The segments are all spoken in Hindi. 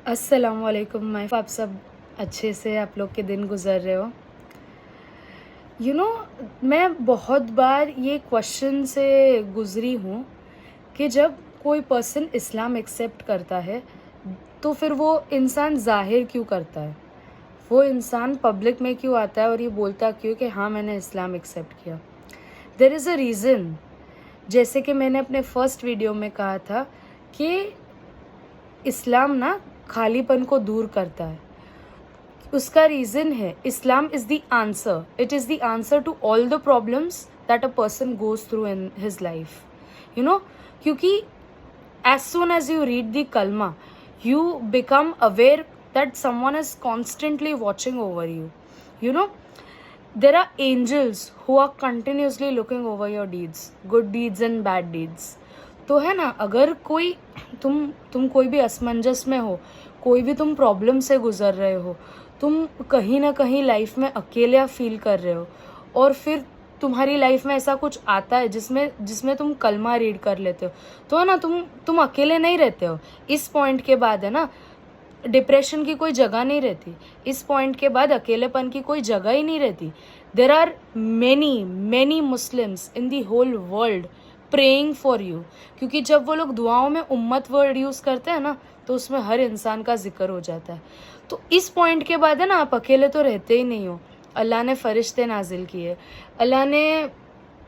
अस्सलामुअलैकुम। मैं आप सब अच्छे से आप लोग के दिन गुज़र रहे हो। यू नो मैं बहुत बार ये क्वेश्चन से गुज़री हूँ कि जब कोई पर्सन इस्लाम एक्सेप्ट करता है तो फिर वो इंसान ज़ाहिर क्यों करता है? वो इंसान पब्लिक में क्यों आता है और ये बोलता क्यों कि हाँ मैंने इस्लाम एक्सेप्ट किया? There is a reason. जैसे कि मैंने अपने फर्स्ट वीडियो में कहा था कि इस्लाम ना खालीपन को दूर करता है। उसका रीज़न है Islam is the answer, it is the answer to all the problems that a person goes through in his life. You know क्योंकि as soon as you read the kalma, you become aware that someone is constantly watching over you. You know, there are angels who are continuously looking over your deeds, good deeds and bad deeds. तो है ना, अगर कोई तुम कोई भी असमंजस में हो, कोई भी तुम प्रॉब्लम से गुजर रहे हो, तुम कहीं ना कहीं लाइफ में अकेला फील कर रहे हो और फिर तुम्हारी लाइफ में ऐसा कुछ आता है जिसमें जिसमें तुम कलमा रीड कर लेते हो, तो है ना, तुम अकेले नहीं रहते हो। इस पॉइंट के बाद है ना, डिप्रेशन की कोई जगह नहीं रहती। इस पॉइंट के बाद अकेलेपन की कोई जगह ही नहीं रहती। There are many many Muslims in the whole world praying for you, क्योंकि जब वो लोग दुआओं में उम्मत वर्ड यूज़ करते हैं ना, तो उसमें हर इंसान का जिक्र हो जाता है। तो इस पॉइंट के बाद है ना, आप अकेले तो रहते ही नहीं हो। अल्लाह ने फरिश्ते नाजिल किए, अल्लाह ने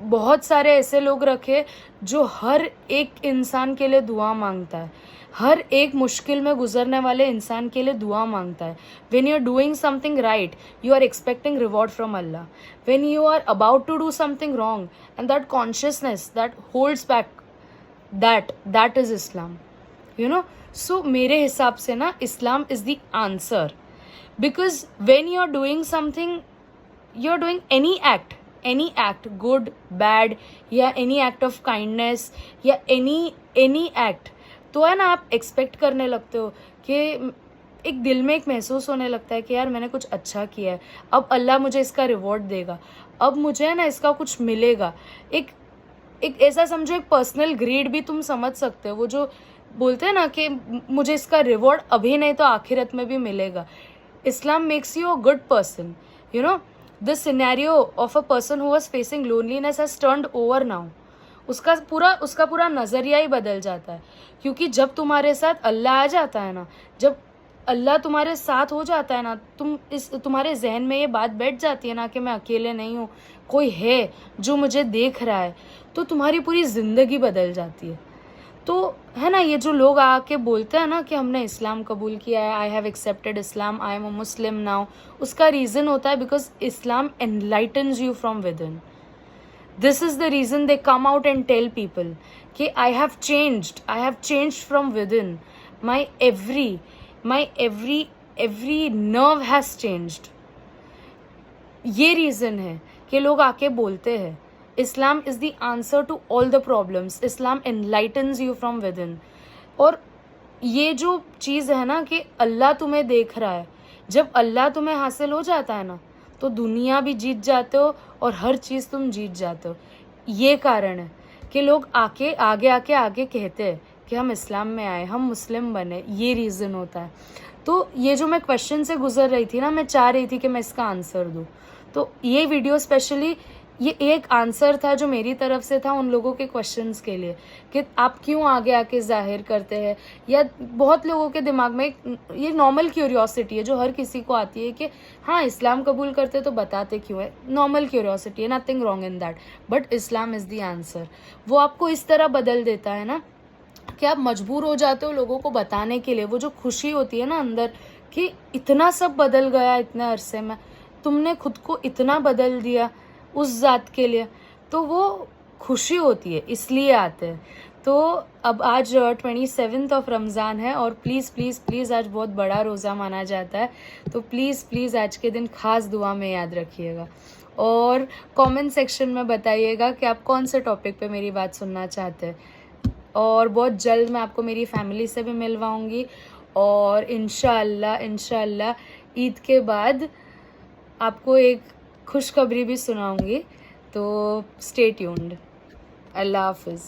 बहुत सारे ऐसे लोग रखे जो हर एक इंसान के लिए दुआ मांगता है, हर एक मुश्किल में गुजरने वाले इंसान के लिए दुआ मांगता है। When you are doing something right, you are expecting reward from Allah. When you are about to do something wrong and that consciousness that holds back, that is Islam. You know, so मेरे हिसाब से ना, Islam is the answer. Because when you are doing something, you are doing any act good bad, या एनी एक्ट ऑफ काइंडनेस, या एनी एक्ट, तो है ना, आप एक्सपेक्ट करने लगते हो कि एक दिल में एक महसूस होने लगता है कि यार मैंने कुछ अच्छा किया है, अब अल्लाह मुझे इसका रिवॉर्ड देगा, अब मुझे है ना इसका कुछ मिलेगा। एक एक ऐसा समझो, एक पर्सनल ग्रीड भी तुम समझ सकते हो। वो जो बोलते हैं ना कि मुझे इसका रिवॉर्ड अभी नहीं तो आखिरत में भी मिलेगा। Islam makes you a good person. You know, the scenario of a person who was facing loneliness has turned over now. उसका पूरा नज़रिया ही बदल जाता है, क्योंकि जब तुम्हारे साथ अल्लाह आ जाता है ना, जब अल्लाह तुम्हारे साथ हो जाता है ना, तुम्हारे जहन में ये बात बैठ जाती है ना कि मैं अकेले नहीं हूँ, कोई है जो मुझे देख रहा है, तो तुम्हारी पूरी ज़िंदगी बदल जाती है। तो है ना, ये जो लोग आके बोलते हैं ना कि हमने इस्लाम कबूल किया है, I have accepted Islam, I am a Muslim now, उसका रीज़न होता है because Islam enlightens you from within. This is the reason they come out and tell people कि I have changed from within. My every nerve has changed. ये रीज़न है कि लोग आके बोलते हैं Islam is the answer to all the problems, Islam enlightens you from within. और ये जो चीज़ है ना कि अल्लाह तुम्हें देख रहा है, जब अल्लाह तुम्हें हासिल हो जाता है ना, तो दुनिया भी जीत जाते हो और हर चीज़ तुम जीत जाते हो। ये कारण है कि लोग आगे कहते हैं कि हम इस्लाम में आए, हम मुस्लिम बने, ये रीज़न होता है। तो ये जो मैं क्वेश्चन से गुजर रही थी ना, मैं चाह रही थी कि मैं इसका आंसर दूँ। तो ये वीडियो स्पेशली ये एक आंसर था जो मेरी तरफ से था उन लोगों के क्वेश्चंस के लिए कि आप क्यों आगे आके जाहिर करते हैं, या बहुत लोगों के दिमाग में ये नॉर्मल क्यूरियोसिटी है जो हर किसी को आती है कि हाँ इस्लाम कबूल करते तो बताते क्यों है। नॉर्मल क्यूरियोसिटी है, nothing wrong in that, but Islam is the answer. वो आपको इस तरह बदल देता है ना कि आप मजबूर हो जाते हो लोगों को बताने के लिए। वो जो खुशी होती है ना अंदर कि इतना सब बदल गया इतने अरसे में, तुमने खुद को इतना बदल दिया उस ज़ात के लिए, तो वो खुशी होती है, इसलिए आते हैं। तो अब आज 27 ऑफ रमज़ान है और प्लीज़ प्लीज़ प्लीज़ आज बहुत बड़ा रोज़ा माना जाता है, तो प्लीज़ प्लीज़ आज के दिन ख़ास दुआ में याद रखिएगा और कमेंट सेक्शन में बताइएगा कि आप कौन से टॉपिक पे मेरी बात सुनना चाहते हैं। और बहुत जल्द मैं आपको मेरी फैमिली से भी मिलवाऊंगी और इंशाअल्लाह ईद के बाद आपको एक खुशखबरी भी सुनाऊंगी। तो स्टे ट्यून्ड। अल्लाह हाफिज़।